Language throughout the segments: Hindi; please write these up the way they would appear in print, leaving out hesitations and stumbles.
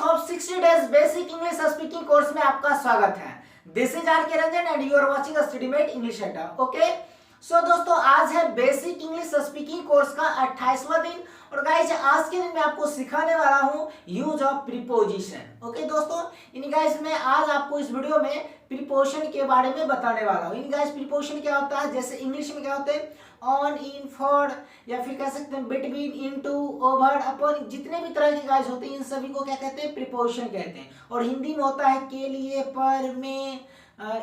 8th of 60 days basic English speaking course में आपका स्वागत है। This is R K Ranjan and you are watching Studymate English Adda. Okay so दोस्तों, आज है बेसिक इंग्लिश स्पीकिंग कोर्स का 28वां दिन और गाइस आज के दिन मैं आपको सिखाने वाला हूं यूज ऑफ प्रीपोजिशन। ओके दोस्तों, इन गाइस मैं आज आपको इस वीडियो में प्रीपोजिशन के बारे में बताने वाला हूं। इन गाइस प्रीपोजिशन क्या होता है, जैसे इंग्लिश में क्या होते हैं ऑन, इन, फॉर या फिर कह सकते हैं बिटवीन, इनटू, ओवर, अपॉन, जितने भी तरह के गाइस होते हैं इन सभी को क्या कहते हैं, प्रीपोजिशन कहते हैं। और हिंदी में होता है के लिए, पर, में,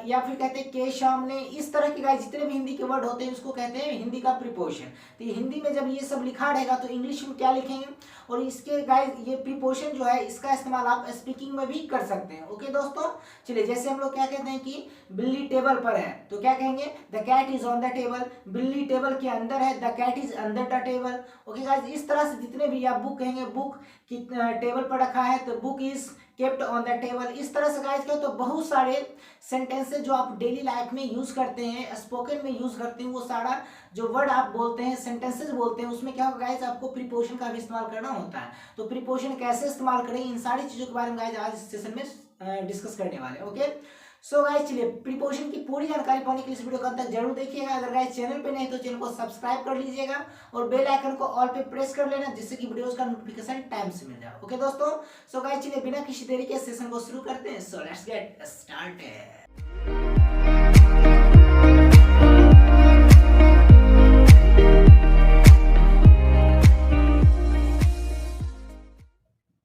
या फिर कहते हैं के, सामने, इस तरह के गाइस जितने भी हिंदी के वर्ड होते हैं उसको कहते हैं हिंदी का प्रीपोजिशन। तो ये हिंदी में जब ये सब लिखा रहेगा तो इंग्लिश में क्या लिखेंगे, और इसके गाइस ये प्रीपोजिशन जो है इसका इस्तेमाल आप स्पीकिंग में भी कर सकते हैं। ओके दोस्तों, चलिए जैसे हम लोग क्या कहते हैं कि बिल्ली टेबल पर है तो क्या कहेंगे, the cat is on the table. बिल्ली टेबल के अंदर है, the cat is under the table. Okay guys, इस तरह से जितने भी आप बुक कहेंगे, बुक की टेबल पर रखा है तो book is kept on the table. इस तरह से गाइस क्या तो बहुत सारे सेंटेंसेस जो आप डेली लाइफ में यूज करते हैं, स्पोकन में यूज करते हैं, वो सारा जो वर्ड आप बोलते हैं, सेंटेंसेस बोलते हैं, उसमें क्या होगा गाइस आपको प्रीपोजिशन का भी इस्तेमाल करना होता है। तो प्रीपोजिशन कैसे इस्तेमाल करें, इन सारी चीजों के बारे में गाइस आज इस सेशन में डिस्कस करने वाले। ओके सो गाइस चलिए प्रीपोजिशन की पूरी जानकारी पाने के लिए इस वीडियो को अंत तक जरूर देखिएगा। अगर गाइस चैनल पे नहीं तो चैनल को सब्सक्राइब कर लीजिएगा और बेल आइकन को ऑल पे प्रेस कर लेना जिससे कि वीडियोस का नोटिफिकेशन टाइम से मिल जाए। ओके दोस्तों, सो गाइस चलिए बिना किसी देरी के सेशन को शुरू करते हैं। So let's get started.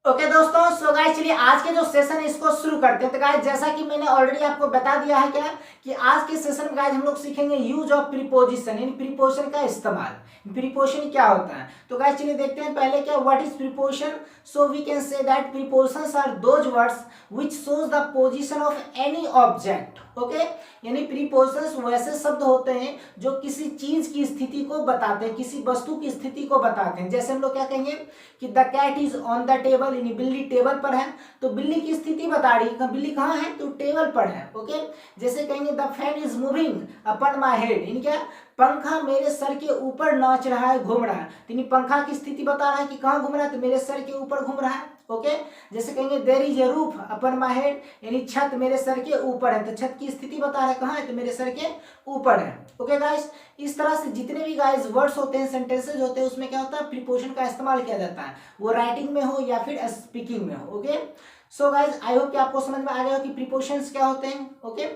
Okay दोस्तों, सो गाइस चलिए आज के जो सेशन है इसको शुरू करते हैं। तो गाइस जैसा कि मैंने ऑलरेडी आपको बता दिया है क्या कि आज के सेशन में गाइस हम लोग सीखेंगे यूज ऑफ प्रीपोजिशन, यानी प्रीपोजिशन का इस्तेमाल। प्रीपोजिशन क्या होता है तो गाइस चलिए देखते हैं पहले क्या what is preposition. So we can say that prepositions are those words which shows the position of any object. Okay, यानी प्रीपोजिशंस वैसे शब्द होते हैं जो किसी चीज की स्थिति को बताते हैं, किसी वस्तु की स्थिति को बताते हैं। जैसे हम लोग क्या कहेंगे कि the cat is on the table, यानी बिल्ली टेबल पर है तो बिल्ली की स्थिति बता रही है, बिल्ली कहाँ है तो टेबल पर है। ओके, जैसे कहेंगे the fan is moving upon my head, यानी क्या पंखा मेरे सर के ऊपर नाच रहा है, घूम रहा है। यानी पंखा की स्थिति बता रहा है कि कहाँ घूम रहा है तो मेरे सर के ऊपर घूम रहा है। ओके, जैसे कहेंगे there is a roof upon my head, यानी छत मेरे सर के ऊपर है तो छत की स्थिति बता रहा है कहाँ है तो मेरे सर के ऊपर है। ओके गाइस, इस तरह से जितने भी गाइस वर्ड्स होते हैं, सेंटेंसेस होते हैं, उसमें क्या होता है प्रीपोजिशन का इस्तेमाल किया जाता है, वो राइटिंग में हो या फिर स्पीकिंग में हो। Okay so guys I hope कि आपको समझ में आ गया हो कि प्रीपोजिशंस क्या होते हैं। ओके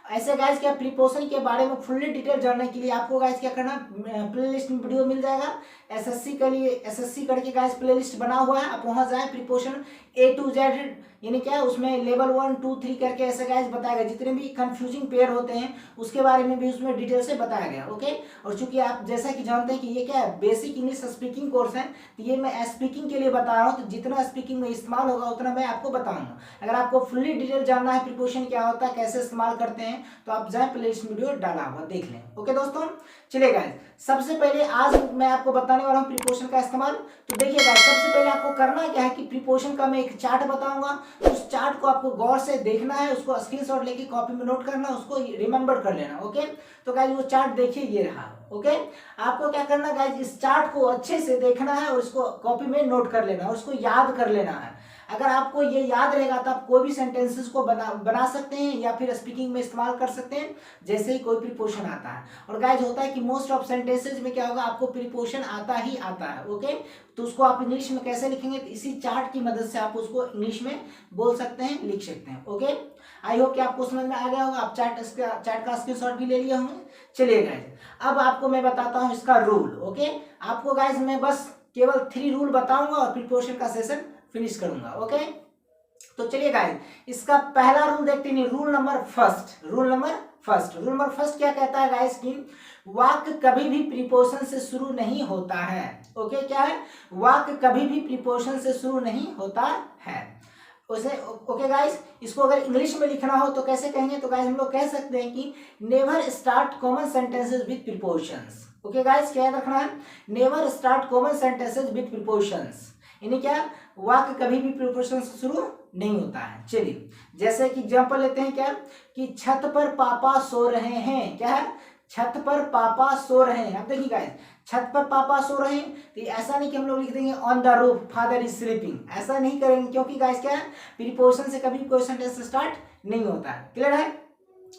ऐसे गाइस क्या प्रीपोजिशन के बारे में फुल्ली डिटेल जानने के लिए आपको गाइस क्या करना, प्लेलिस्ट में वीडियो मिल जाएगा एसएससी के लिए, एसएससी करके गाइस प्लेलिस्ट बना हुआ है, आप वहां जाएं। प्रीपोजिशन A to Z यानी क्या उसमें लेवल 1 2 3 करके ऐसे गाइस बताया गया, जितने भी कंफ्यूजिंग पेयर होते हैं उसके बारे में भी उसमें डिटेल से बताया गया। ओके, और चूंकि आप जैसा कि जानते हैं कि ये क्या है बेसिक इंग्लिश स्पीकिंग कोर्स है तो ये मैं स्पीकिंग के लिए बता रहा हूँ, तो जितना स्पीकिंग में इस्तेमाल होगा उतना मैं आपको बताऊंगा। अगर आपको फुल्ली डिटेल जानना है प्रीपोजिशन क्या होता है, कैसे इस्तेमाल करते हैं, तो आप जाए प्लेलिस्ट वीडियो डाला हुआ देख लें। ओके दोस्तों, चलिए गाइस सबसे पहले आज मैं आपको बताने वाला हूँ प्रीपोजिशन का इस्तेमाल। तो देखिए गाइस सबसे पहले आपको करना क्या है कि प्रीपोजिशन का मैं एक चार्ट बताऊंगा, उस चार्ट को आपको गौर से देखना है, उसको स्क्रीनशॉट लेके कॉपी में नोट करना, उसको रिमेंबर कर लेना। ओके तो गाइस वो चार्ट देखिए ये रहा। ओके आपको क्या करना गाइस, इस चार्ट को अच्छे से देखना है और इसको कॉपी में नोट कर लेना और उसको याद कर लेना है। अगर आपको ये याद रहेगा तो आप कोई भी सेंटेंसेस को बना सकते हैं या फिर स्पीकिंग में इस्तेमाल कर सकते हैं जैसे ही कोई प्रीपोजिशन आता है। और गाइस होता है कि मोस्ट ऑफ सेंटेंसेस में क्या होगा आपको प्रीपोजिशन आता ही आता है। ओके तो उसको आप इंग्लिश में कैसे लिखेंगे तो इसी चार्ट की मदद से आप उसको इंग्लिश में बोल सकते हैं, लिख सकते हैं। ओके आई होप कि आपको समझ में आ गया होगा, आप चार्ट का स्क्रीनशॉट भी ले लिया होंगे। चलिए गाइस अब आपको मैं बताता हूँ इसका रूल। ओके आपको गाइस मैं बस केवल 3 रूल बताऊंगा और प्रीपोजिशन का सेशन फिनिश करूंगा। ओके तो चलिए गाइस इसका पहला रूल देखते हैं, रूल नंबर फर्स्ट क्या कहता है गाइस कि वाक्य कभी भी प्रीपोजिशन से शुरू नहीं होता है। ओके क्या है, वाक्य कभी भी प्रीपोजिशन से शुरू नहीं होता है उसे। ओके गाइस इसको अगर इंग्लिश में लिखना हो तो कैसे कहेंगे, तो गाइस हम लोग कह सकते हैं कि never start common sentences with prepositions. Okay guys क्या याद रखना है, never start common sentences with prepositions, यानी क्या वाक्य कभी भी प्रीपोजिशन से शुरू नहीं होता है। चलिए जैसे कि एग्जांपल लेते हैं क्या कि छत पर पापा सो रहे हैं, क्या है छत पर पापा सो रहे हैं। अब देखिए गाइस छत पर पापा सो रहे हैं, तो ऐसा नहीं कि हम लोग लिख देंगे on the roof father is sleeping, ऐसा नहीं करेंगे, क्योंकि गाइस क्या है, प्रीपोजिशन से कभी कोई सेंटेंस स्टार्ट नहीं होता है। क्लियर है?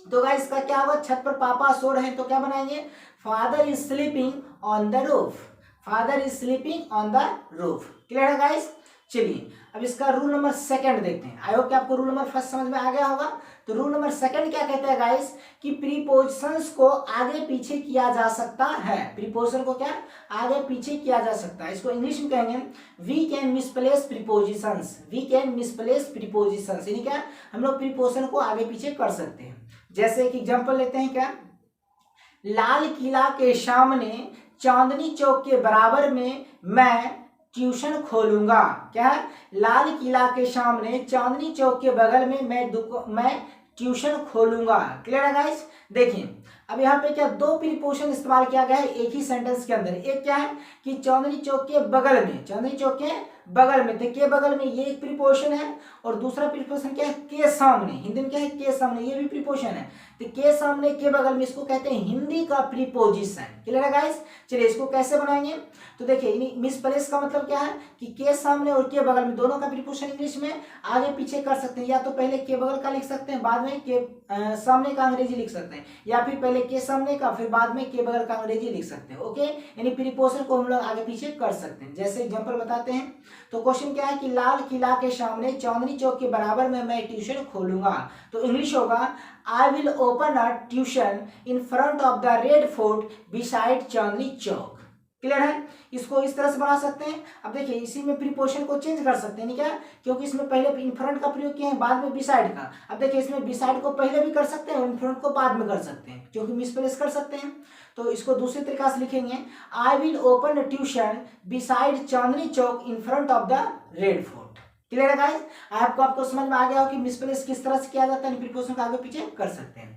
तो गाइस इसका क्या होगा, छत पर पापा सो रहे हैं तो क्या बनाएंगे, father is sleeping on the roof, father is sleeping on the roof. Clear है गाइस? चलिए अब इसका रूल नंबर सेकंड देखते हैं। आई होप कि आपको रूल नंबर फर्स्ट समझ में आ गया होगा। तो रूल नंबर सेकंड क्या कहता है गाइस, कि प्रीपोजिशंस को आगे पीछे किया जा सकता है। प्रीपोजिशन को क्या आगे पीछे किया जा सकता है, इसको इंग्लिश में कहेंगे we can misplace prepositions, we can misplace prepositions, यानी क्या हम लोग प्रीपोजिशन को आगे पीछे कर सकते हैं। जैसे कि एग्जांपल लेते हैं, क्या लाल किला के सामने चांदनी चौक के बराबर में मैं ट्यूशन खोलूंगा। क्या है, लाल किला के सामने चांदनी चौक के बगल में मैं ट्यूशन खोलूंगा। क्लियर है गाइस? देखिए अब यहाँ पे क्या दो प्रीपोजिशन इस्तेमाल किया गया है एक ही सेंटेंस के अंदर। एक क्या है कि चांदनी चौक के बगल में, चांदनी चौक के बगल में, तो के बगल में ये एक प्रीपोजिशन है, और दूसरा प्रीपोजिशन क्या है के सामने, हिंदी में क्या है के सामने, ये भी प्रीपोजिशन है। तो के सामने के बगल में, इसको कहते हैं हिंदी का प्रीपोजिशन। क्लियर है गाइस? चलिए इसको कैसे बनाएंगे, तो देखिए मिसप्लेस का मतलब क्या है कि के सामने और के बगल में दोनों का प्रीपोजिशन इंग्लिश में आगे पीछे कर सकते हैं, या तो पहले के बगल का लिख सकते हैं बाद में के सामने का अंग्रेजी लिख सकते हैं, या फिर पहले के सामने का फिर बाद में के बगल का अंग्रेजी लिख सकते हैं। ओके, यानी प्रीपोजिशन को हम लोग आगे पीछे कर सकते हैं। जैसे एग्जांपल बताते हैं, तो क्वेश्चन क्या है कि लाल किला के सामने चांदनी चौक के बराबर में मैं ट्यूशन खोलूंगा। तो इंग्लिश होगा I will open a tuition in front of the red fort beside Chandni Chowk. Clear है? इसको इस तरह से बना सकते हैं। अब देखिए इसी में प्रीपोजिशन को चेंज कर सकते हैं, नहीं क्या, क्योंकि इसमें पहले इन फ्रंट का प्रयोग किए हैं, बाद में बिसाइड का। अब देखिए इसमें बिसाइड को पहले भी कर सकते हैं और इन फ्रंट को बाद में कर सकते हैं, क्योंकि मिसप्लेस कर सकते हैं। तो इसको दूसरे तरीका से लिखेंगे I will open tuition beside Chandni Chowk in front of the red fort. Clear है गाइस? आपको समझ में आ गया हो कि मिसप्लेस किस तरह से किया जाता है, प्रीपोजिशन को आगे पीछे कर सकते हैं।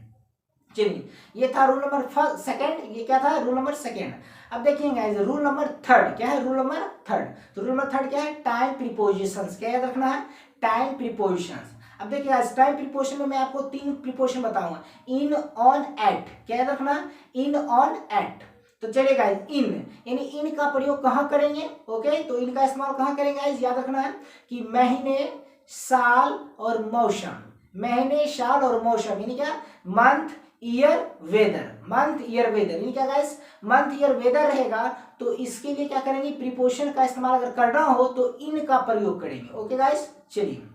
चलिए ये था रूल नंबर सेकंड, ये क्या था रूल नंबर सेकंड। अब देखिए गाइस रूल नंबर थर्ड क्या है, रूल नंबर थर्ड। तो रूल नंबर थर्ड क्या है, टाइम प्रीपोजिशंस। क्या याद रखना है, टाइम प्रीपोजिशंस। अब देखिए गाइस टाइम प्रीपोजिशन में मैं आपको 3 प्रीपोजिशन बताऊंगा, इन, ऑन, एट। क्या याद रखना है, इन, ऑन, एट। तो चलिए गाइस इन, यानी इन का प्रयोग कहाँ करेंगे, ओके, तो इनका इस्तेमाल कहाँ करेंगे गाइस, याद रखना है कि महीने, साल और मौसम, महीने, साल और मौसम, यानी क्या month, year, weather, month, year, weather, यानी क्या गाइस मंथ, ईयर, वेदर रहेगा, तो इसके लिए क्या करेंगे, प्रीपोजिशन का इस्तेमाल अगर करना हो तो इन का प्रयोग करेंगे। ओके गाइस, चलिए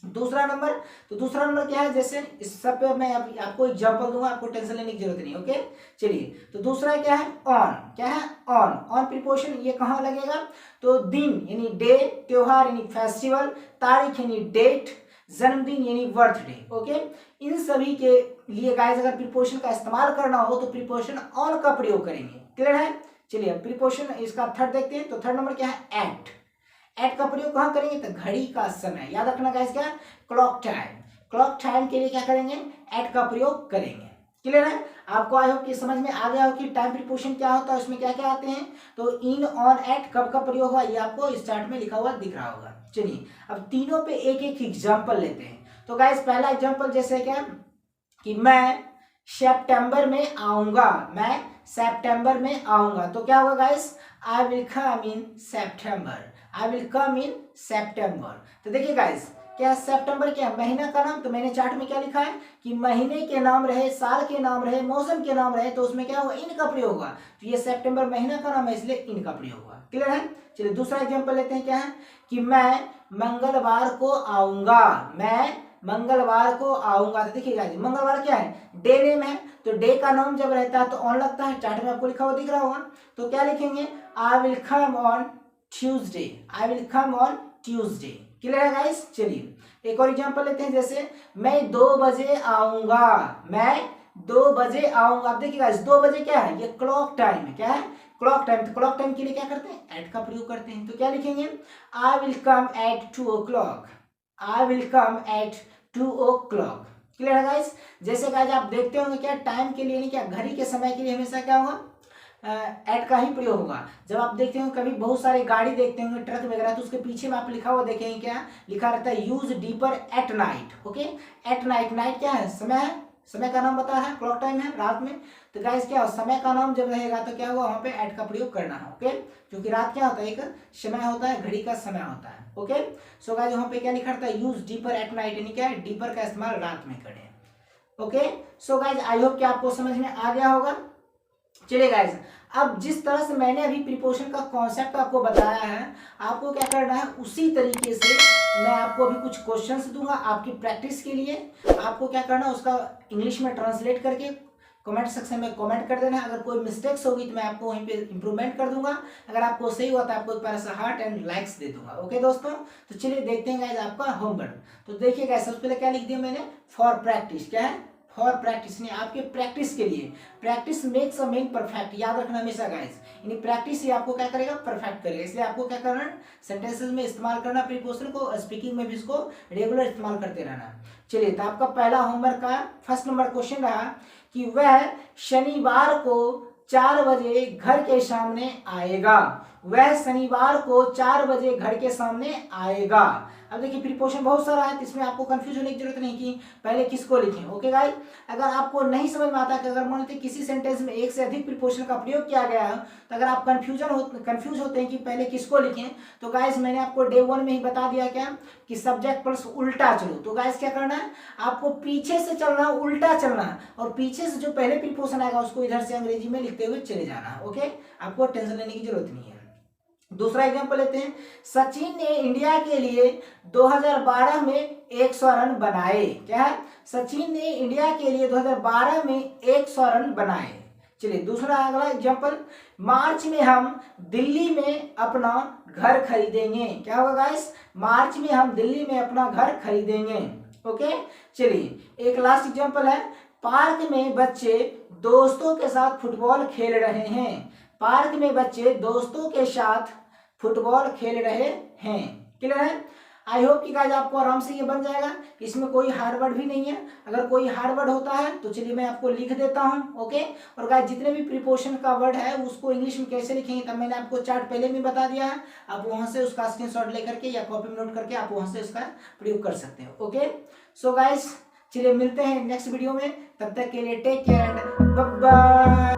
दूसरा नंबर। तो दूसरा नंबर क्या है, जैसे इस सब पे मैं आपको एग्जांपल दूंगा, आपको टेंशन लेने की जरूरत नहीं। ओके चलिए, तो दूसरा क्या है, ऑन। क्या है, ऑन। ऑन प्रीपोजिशन ये कहाँ लगेगा, तो दिन यानी डे, त्योहार यानी फेस्टिवल, तारीख यानी डेट, जन्मदिन यानी बर्थडे। ओके, इन सभी के लिए गाइस अगर प्रीपोजिशन का इस्तेमाल करना हो तो प्रीपोजिशन ऑन का प्रयोग करेंगे। क्लियर है? चलिए प्रीपोजिशन इसका थर्ड देखते हैं। तो थर्ड नंबर क्या है, एट। एट का प्रयोग कहाँ करेंगे, तो घड़ी का समय। याद रखना गाइस क्या, क्लॉक टाइम। क्लॉक टाइम के लिए क्या करेंगे, एट का प्रयोग करेंगे। क्लियर है? आपको आई होप कि समझ में आ गया हो कि टाइम प्रीपोजिशन क्या होता है, उसमें क्या क्या आते हैं। तो इन, ऑन, एट कब का प्रयोग हुआ ये आपको इस चार्ट में लिखा हुआ दिख रहा होगा। चलिए अब तीनों पे एक एक एग्जाम्पल लेते हैं। तो गाइस पहला एग्जाम्पल जैसे क्या कि मैं सितंबर में आऊंगा, मैं सितंबर में आऊंगा। तो क्या होगा guys, I will come in September, I will come in September. तो देखिए गाइस क्या सितंबर क्या महीना का नाम, तो मैंने चार्ट में क्या लिखा है कि महीने के नाम रहे, साल के नाम रहे, मौसम के नाम रहे, तो उसमें क्या होगा, इन का प्रयोग होगा। तो ये सितंबर महीना का नाम है इसलिए इन का प्रयोग होगा। क्लियर है? चलिए दूसरा एग्जांपल लेते हैं। क्या है कि मैं मंगलवार को आऊंगा, मैं मंगलवार को आऊंगा। तो देखिए गाइस मंगलवार क्या है, डे नेम है, तो डे का नाम जब रहता है तो ऑन लगता है। चार्ट में आपको लिखा हुआ दिख रहा होगा। तो क्या लिखेंगे, I will come on Tuesday, I will come on Tuesday. Clear है गाइस? चलिए एक और एग्जांपल लेते हैं। जैसे मैं 2 बजे आऊंगा, मैं 2 बजे आऊंगा। अब देखिए गाइस 2 बजे क्या है, ये क्लॉक टाइम है। क्या है, क्लॉक टाइम। तो क्लॉक टाइम के लिए क्या करते हैं, एट का प्रयोग करते हैं। तो क्या लिखेंगे, I will come at 2 o'clock, I will come at 2 o'clock। Clear है गाइस? जैसे गाइस आप देखते होंगे क्या टाइम के लिए नहीं, क्या घड़ी के समय के लिए हमेशा क्या होगा, एट का ही प्रयोग होगा। जब आप देखते होंगे कभी बहुत सारे गाड़ी देखते होंगे, ट्रक वगैरह, तो उसके पीछे में आप लिखा हुआ देखेंगे, क्या लिखा रहता है, use deeper at night. Okay, at night, night क्या है, समय है, समय का नाम बता है, क्लॉक टाइम है रात में। तो गाइस क्या समय का नाम जब रहेगा तो क्या होगा, वहां पे एट का प्रयोग करना है। ओके, क्योंकि रात क्या होता है, एक समय होता है, घड़ी का समय होता है। ओके, सो गाइस वहां पे क्या लिखा था, यूज डीपर एट नाइट, यानी क्या है, डीपर का इस्तेमाल रात में करें। Okay, so guys I hope कि आपको समझ में आ गया होगा। चलिए गाइस, अब जिस तरह से मैंने अभी प्रीपोजिशन का कॉन्सेप्ट आपको बताया है, आपको क्या करना है उसी तरीके से मैं आपको अभी कुछ क्वेश्चंस दूंगा आपकी प्रैक्टिस के लिए। आपको क्या करना है, उसका इंग्लिश में ट्रांसलेट करके कमेंट सेक्शन में कमेंट कर देना है। अगर कोई मिस्टेक्स होगी तो मैं आपको वहीं पे इंप्रूवमेंट कर दूंगा। अगर आपको सही हुआ तो आपको एक प्यारा सा हार्ट एंड लाइक्स दे दूंगा। ओके दोस्तों, तो चलिए देखते हैं गाइस आपका होमवर्क। तो देखिए गाइस, सबसे पहले क्या लिख दिया मैंने, फॉर प्रैक्टिस। क्या है, फॉर प्रैक्टिस, यानी आपके प्रैक्टिस के लिए। Practice makes a man perfect, याद रखना हमेशा गाइस, यानी प्रैक्टिस ही आपको क्या करेगा, परफेक्ट करेगा। इसलिए आपको क्या करना है, सेंटेंसेस में इस्तेमाल करना प्रीपोजिशन को, स्पीकिंग में भी इसको रेगुलर इस्तेमाल करते रहना। चलिए, तो आपका पहला होमवर्क का फर्स्ट नंबर क्वेश्चन रहा कि वह शनिवार को 4 बजे घर के सामने आएगा। वह शनिवार को 4 बजे घर के सामने आएगा। अब देखिए प्रीपोजिशन बहुत सारा है, तो इसमें आपको कंफ्यूज होने की जरूरत नहीं कि पहले किसको लिखें। ओके गाइस, अगर आपको नहीं समझ में आता कि अगर मान लीजिए किसी सेंटेंस में एक से अधिक प्रीपोजिशन का प्रयोग किया गया है, तो अगर आप कंफ्यूज होते हैं कि पहले किसको लिखें, तो गाइस मैंने आपको डे 1 में ही बता दिया क्या कि सब्जेक्ट प्लस उल्टा चलो। तो गाइस क्या करना है, आपको पीछे से चलना, उल्टा चलना, और पीछे से जो पहले प्रीपोजिशन आएगा उसको इधर से अंग्रेजी में लिखते हुए चले जाना। ओके, आपको टेंशन लेने की जरूरत नहीं है। दूसरा एग्जांपल लेते हैं, सचिन ने इंडिया के लिए 2012 में 100 रन बनाए। क्या है, सचिन ने इंडिया के लिए 2012 में 100 रन बनाए। चलिए दूसरा अगला एग्जांपल, मार्च में हम दिल्ली में अपना घर खरीदेंगे। क्या होगा गाइस, मार्च में हम दिल्ली में अपना घर खरीदेंगे। ओके, चलिए एक लास्ट एग्जांपल है, पार्क में बच्चे दोस्तों के साथ फुटबॉल खेल रहे हैं। पार्क में बच्चे दोस्तों के साथ फुटबॉल खेल रहे हैं। क्लियर है, आई होप कि गाइस आपको आराम से ये बन जाएगा, इसमें कोई हार्ड वर्ड भी नहीं है। अगर कोई हार्ड वर्ड होता है तो चलिए मैं आपको लिख देता हूं। ओके, और गाइस जितने भी प्रीपोजिशन का वर्ड है उसको इंग्लिश में कैसे लिखेंगे तब मैंने आपको चार्ट पहले में बता दिया है। आप वहां से उसका स्क्रीनशॉट लेकर के या कॉपी में नोट करके आप वहां से उसका प्रयोग कर सकते हो। ओके, सो गाइस चलिए मिलते हैं नेक्स्ट वीडियो में, तब तक के लिए take care and bye bye.